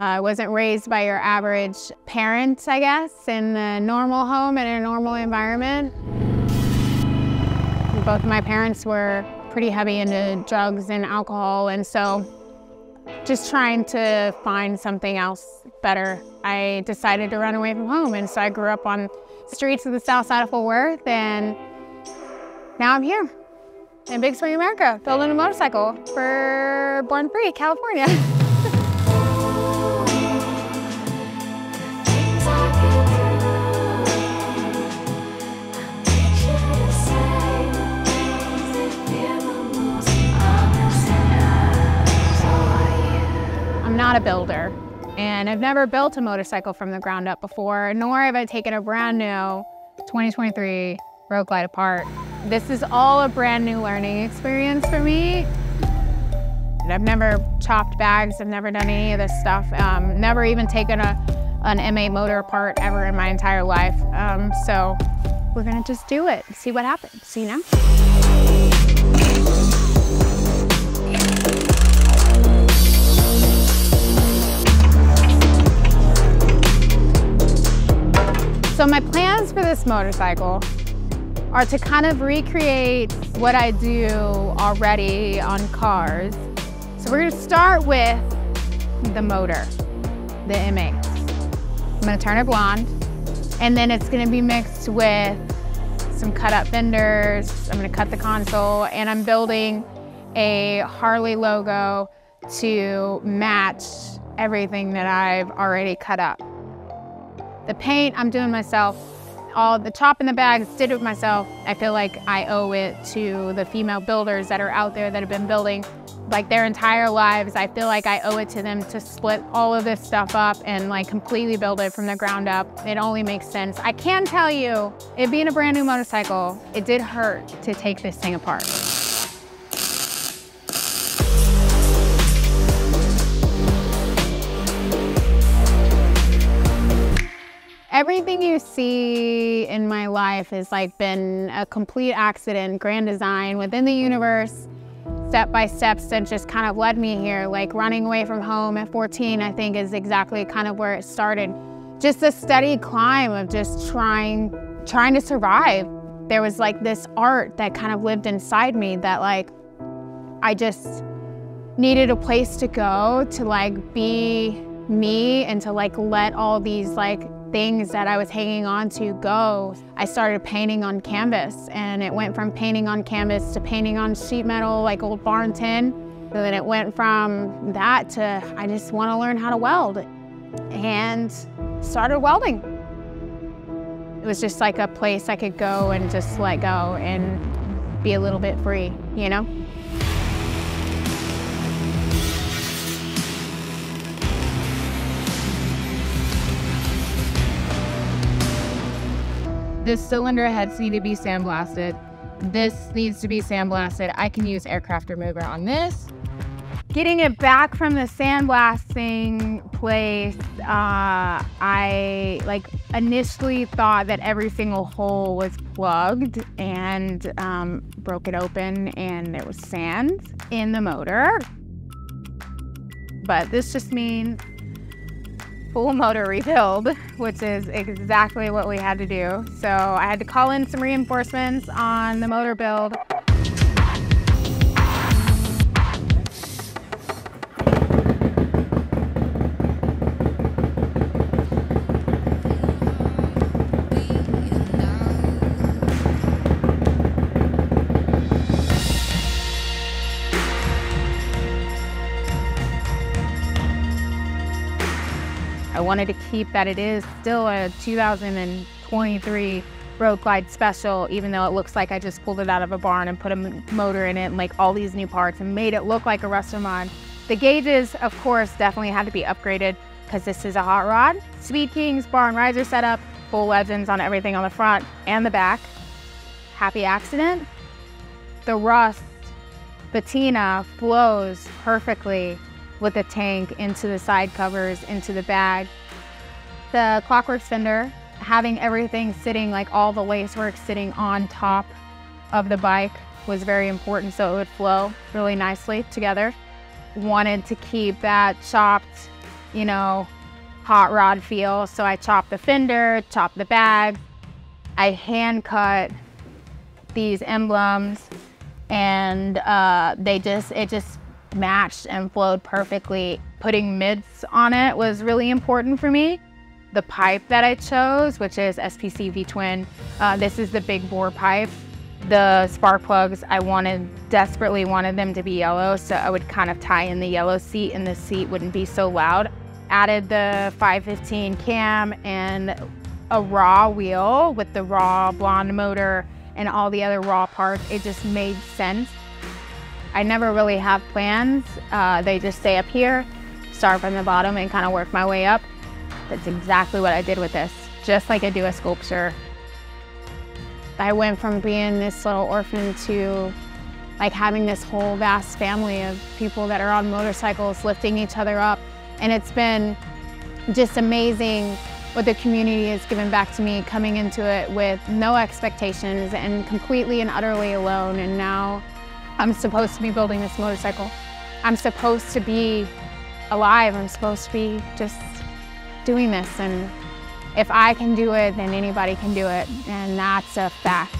I wasn't raised by your average parent, I guess, in a normal home and in a normal environment. Both of my parents were pretty heavy into drugs and alcohol, and so just trying to find something else better, I decided to run away from home. And so I grew up on streets of the south side of Fort Worth, and now I'm here in Big Spring, America, building a motorcycle for Born Free, California. I'm not a builder, and I've never built a motorcycle from the ground up before, nor have I taken a brand new 2023 Road Glide apart. This is all a brand new learning experience for me. I've never chopped bags, I've never done any of this stuff, never even taken an M8 motor apart ever in my entire life. So we're gonna just do it, see what happens, you know? So my plans for this motorcycle are to kind of recreate what I do already on cars. So we're gonna start with the motor, the M8. I'm gonna turn it blonde, and then it's gonna be mixed with some cut up fenders. I'm gonna cut the console, and I'm building a Harley logo to match everything that I've already cut up. The paint I'm doing myself. All the chop in the bags did it myself. I feel like I owe it to the female builders that are out there that have been building like their entire lives. I feel like I owe it to them to split all of this stuff up and like completely build it from the ground up. It only makes sense. I can tell you, it being a brand new motorcycle, it did hurt to take this thing apart. Everything you see in my life has like been a complete accident, grand design within the universe, step-by-steps that just kind of led me here. Like running away from home at 14, I think is exactly kind of where it started. Just a steady climb of just trying to survive. There was like this art that kind of lived inside me that like, I just needed a place to go to like be me and to like let all these like things that I was hanging on to go. I started painting on canvas, and it went from painting on canvas to painting on sheet metal, like old barn tin. And then it went from that to, I just want to learn how to weld, and started welding. It was just like a place I could go and just let go and be a little bit free, you know? The cylinder heads need to be sandblasted. This needs to be sandblasted. I can use aircraft remover on this. Getting it back from the sandblasting place, I like initially thought that every single hole was plugged, and broke it open and there was sand in the motor. But this just means full motor rebuild, which is exactly what we had to do. So I had to call in some reinforcements on the motor build. I wanted to keep that it is still a 2023 Road Glide Special, even though it looks like I just pulled it out of a barn and put a motor in it and like all these new parts and made it look like a resto mod. The gauges, of course, definitely had to be upgraded because this is a hot rod. Speed Kings barn riser setup, full legends on everything on the front and the back. Happy accident. The rust patina flows perfectly with the tank into the side covers, into the bag. The Clockwork fender, having everything sitting, like all the lacework sitting on top of the bike was very important so it would flow really nicely together. Wanted to keep that chopped you know, hot rod feel. So I chopped the fender, chopped the bag. I hand cut these emblems, and it just matched and flowed perfectly. Putting mids on it was really important for me. The pipe that I chose, which is SPC V-twin, this is the big bore pipe. The spark plugs, I desperately wanted them to be yellow, so I would kind of tie in the yellow seat and the seat wouldn't be so loud. Added the 515 cam and a raw wheel with the raw blonde motor and all the other raw parts. It just made sense. I never really have plans. They just stay up here, start from the bottom and kind of work my way up. That's exactly what I did with this, just like I do a sculpture. I went from being this little orphan to like having this whole vast family of people that are on motorcycles lifting each other up. And it's been just amazing what the community has given back to me, coming into it with no expectations and completely and utterly alone. And now I'm supposed to be building this motorcycle. I'm supposed to be alive. I'm supposed to be just doing this. And if I can do it, then anybody can do it. And that's a fact.